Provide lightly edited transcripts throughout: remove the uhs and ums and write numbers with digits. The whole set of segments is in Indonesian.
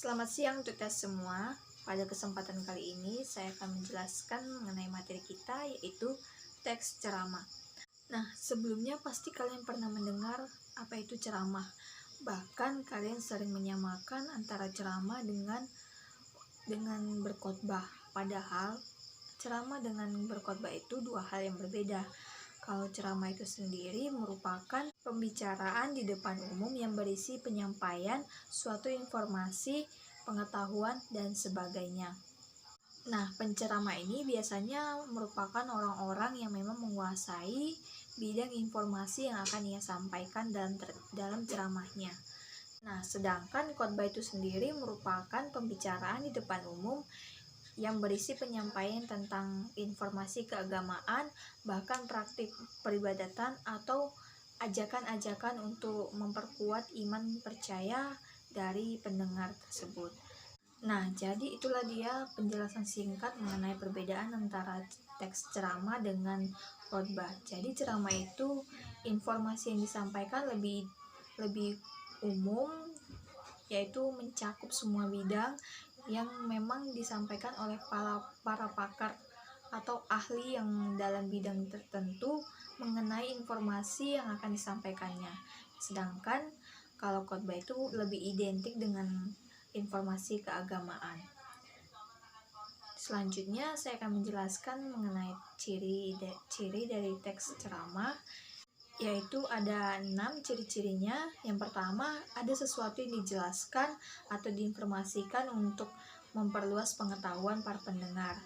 Selamat siang untuk kita semua. Pada kesempatan kali ini saya akan menjelaskan mengenai materi kita, yaitu teks ceramah. Nah, sebelumnya pasti kalian pernah mendengar apa itu ceramah. Bahkan kalian sering menyamakan antara ceramah dengan berkhotbah. Padahal ceramah dengan berkhotbah itu dua hal yang berbeda. Kalau ceramah itu sendiri merupakan pembicaraan di depan umum yang berisi penyampaian suatu informasi, pengetahuan, dan sebagainya. Nah, penceramah ini biasanya merupakan orang-orang yang memang menguasai bidang informasi yang akan ia sampaikan dalam ceramahnya. Nah, sedangkan khotbah itu sendiri merupakan pembicaraan di depan umum yang berisi penyampaian tentang informasi keagamaan, bahkan praktik peribadatan atau ajakan-ajakan untuk memperkuat iman percaya dari pendengar tersebut. Nah, jadi itulah dia penjelasan singkat mengenai perbedaan antara teks ceramah dengan khotbah. Jadi ceramah itu informasi yang disampaikan lebih umum, yaitu mencakup semua bidang yang memang disampaikan oleh para pakar atau ahli yang dalam bidang tertentu mengenai informasi yang akan disampaikannya. Sedangkan kalau khotbah itu lebih identik dengan informasi keagamaan. Selanjutnya saya akan menjelaskan mengenai ciri dari teks ceramah, yaitu ada 6 ciri-cirinya. Yang pertama, ada sesuatu yang dijelaskan atau diinformasikan untuk memperluas pengetahuan para pendengar.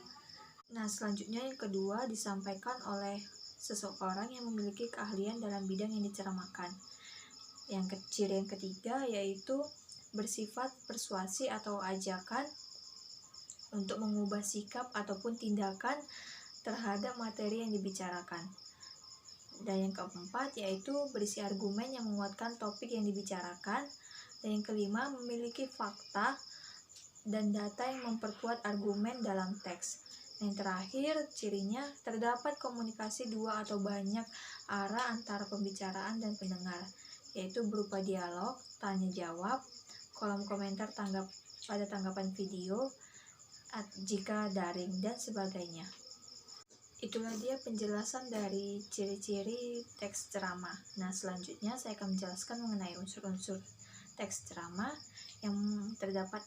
Nah, selanjutnya yang kedua, disampaikan oleh seseorang yang memiliki keahlian dalam bidang yang diceramahkan. Ciri yang ketiga yaitu bersifat persuasi atau ajakan untuk mengubah sikap ataupun tindakan terhadap materi yang dibicarakan. Dan yang keempat yaitu berisi argumen yang menguatkan topik yang dibicarakan. Dan yang kelima, memiliki fakta dan data yang memperkuat argumen dalam teks. Dan yang terakhir, cirinya terdapat komunikasi dua atau banyak arah antara pembicaraan dan pendengar, yaitu berupa dialog, tanya jawab, kolom komentar pada tanggapan video jika daring, dan sebagainya. Itulah dia penjelasan dari ciri-ciri teks ceramah. Nah, selanjutnya saya akan menjelaskan mengenai unsur-unsur teks ceramah yang terdapat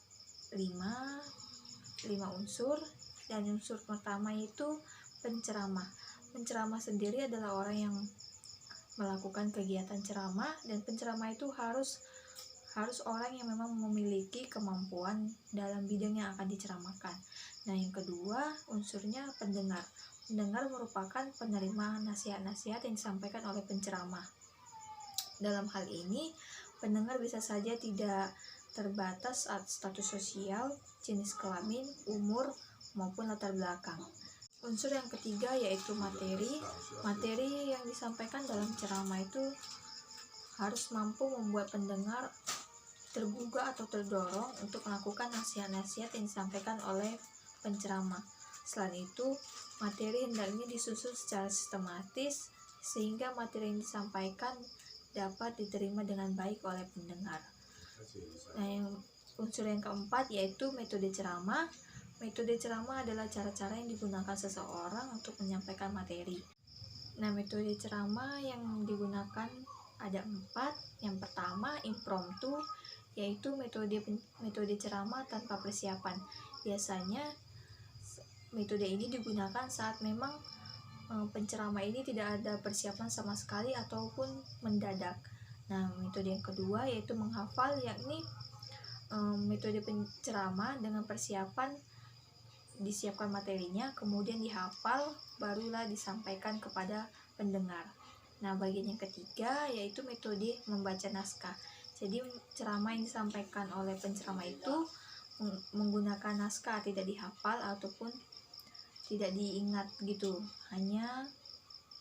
5 unsur. Dan unsur pertama itu penceramah. Penceramah sendiri adalah orang yang melakukan kegiatan ceramah, dan penceramah itu harus orang yang memang memiliki kemampuan dalam bidang yang akan diceramahkan. Nah, yang kedua unsurnya pendengar. Pendengar merupakan penerima nasihat-nasihat yang disampaikan oleh penceramah. Dalam hal ini, pendengar bisa saja tidak terbatas status sosial, jenis kelamin, umur, maupun latar belakang. Unsur yang ketiga yaitu materi. Materi yang disampaikan dalam ceramah itu harus mampu membuat pendengar tergugah atau terdorong untuk melakukan nasihat-nasihat yang disampaikan oleh penceramah. Selain itu, materi hendaknya disusun secara sistematis sehingga materi yang disampaikan dapat diterima dengan baik oleh pendengar. Nah, unsur yang keempat yaitu metode ceramah. Metode ceramah adalah cara-cara yang digunakan seseorang untuk menyampaikan materi. Nah, metode ceramah yang digunakan ada 4. Yang pertama, impromptu, yaitu metode ceramah tanpa persiapan. Biasanya metode ini digunakan saat memang penceramah ini tidak ada persiapan sama sekali ataupun mendadak. Nah, metode yang kedua yaitu menghafal, yakni metode penceramah dengan persiapan, disiapkan materinya, kemudian dihafal, barulah disampaikan kepada pendengar. Nah, bagian yang ketiga yaitu metode membaca naskah. Jadi ceramah yang disampaikan oleh penceramah itu menggunakan naskah, tidak dihafal ataupun tidak diingat gitu, hanya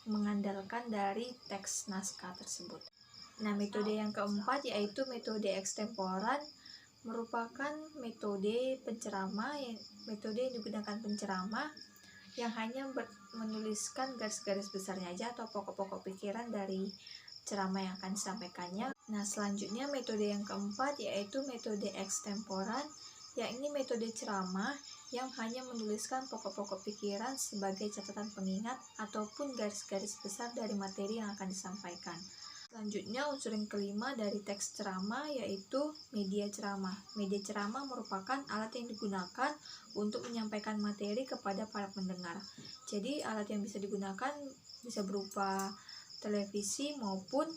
mengandalkan dari teks naskah tersebut. Nah, metode yang keempat yaitu metode ekstemporan, merupakan metode yang digunakan penceramah yang hanya menuliskan garis-garis besarnya aja atau pokok-pokok pikiran dari ceramah yang akan disampaikannya. Nah, selanjutnya metode yang keempat yaitu metode extemporan, yakni metode ceramah yang hanya menuliskan pokok-pokok pikiran sebagai catatan pengingat ataupun garis-garis besar dari materi yang akan disampaikan. Selanjutnya, unsur yang kelima dari teks ceramah yaitu media ceramah. Media ceramah merupakan alat yang digunakan untuk menyampaikan materi kepada para pendengar. Jadi, alat yang bisa digunakan bisa berupa televisi maupun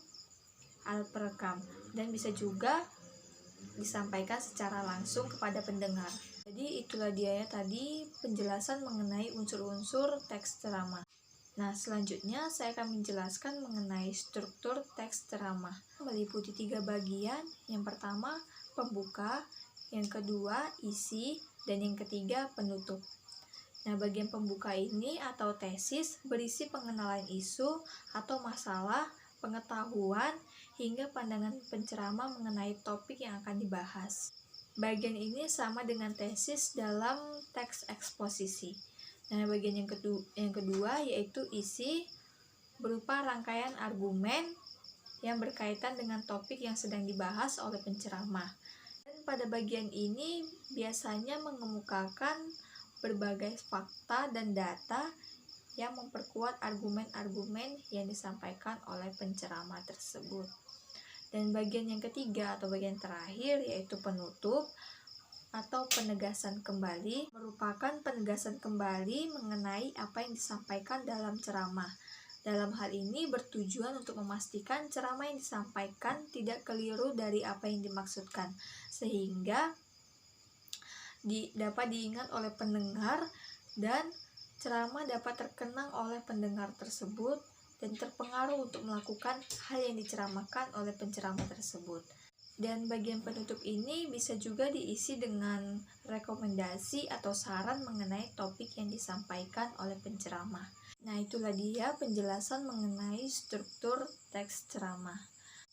alat perekam, dan bisa juga disampaikan secara langsung kepada pendengar. Jadi itulah dia ya tadi penjelasan mengenai unsur-unsur teks ceramah. Nah, selanjutnya saya akan menjelaskan mengenai struktur teks ceramah. Meliputi 3 bagian. Yang pertama, pembuka, yang kedua, isi, dan yang ketiga, penutup. Nah, bagian pembuka ini atau tesis berisi pengenalan isu atau masalah, pengetahuan, hingga pandangan penceramah mengenai topik yang akan dibahas. Bagian ini sama dengan tesis dalam teks eksposisi. Nah, bagian yang kedua yaitu isi, berupa rangkaian argumen yang berkaitan dengan topik yang sedang dibahas oleh penceramah. Dan pada bagian ini biasanya mengemukakan berbagai fakta dan data yang memperkuat argumen-argumen yang disampaikan oleh penceramah tersebut. Dan bagian yang ketiga atau bagian terakhir yaitu penutup atau penegasan kembali, merupakan penegasan kembali mengenai apa yang disampaikan dalam ceramah. Dalam hal ini bertujuan untuk memastikan ceramah yang disampaikan tidak keliru dari apa yang dimaksudkan, sehingga dapat diingat oleh pendengar dan ceramah dapat terkenang oleh pendengar tersebut dan terpengaruh untuk melakukan hal yang diceramahkan oleh penceramah tersebut. Dan bagian penutup ini bisa juga diisi dengan rekomendasi atau saran mengenai topik yang disampaikan oleh penceramah. Nah, itulah dia penjelasan mengenai struktur teks ceramah.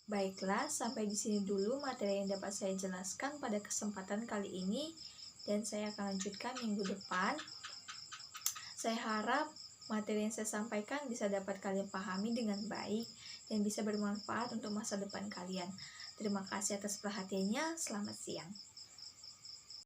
Baiklah, sampai di sini dulu materi yang dapat saya jelaskan pada kesempatan kali ini, dan saya akan lanjutkan minggu depan. Saya harap materi yang saya sampaikan bisa dapat kalian pahami dengan baik dan bisa bermanfaat untuk masa depan kalian. Terima kasih atas perhatiannya. Selamat siang.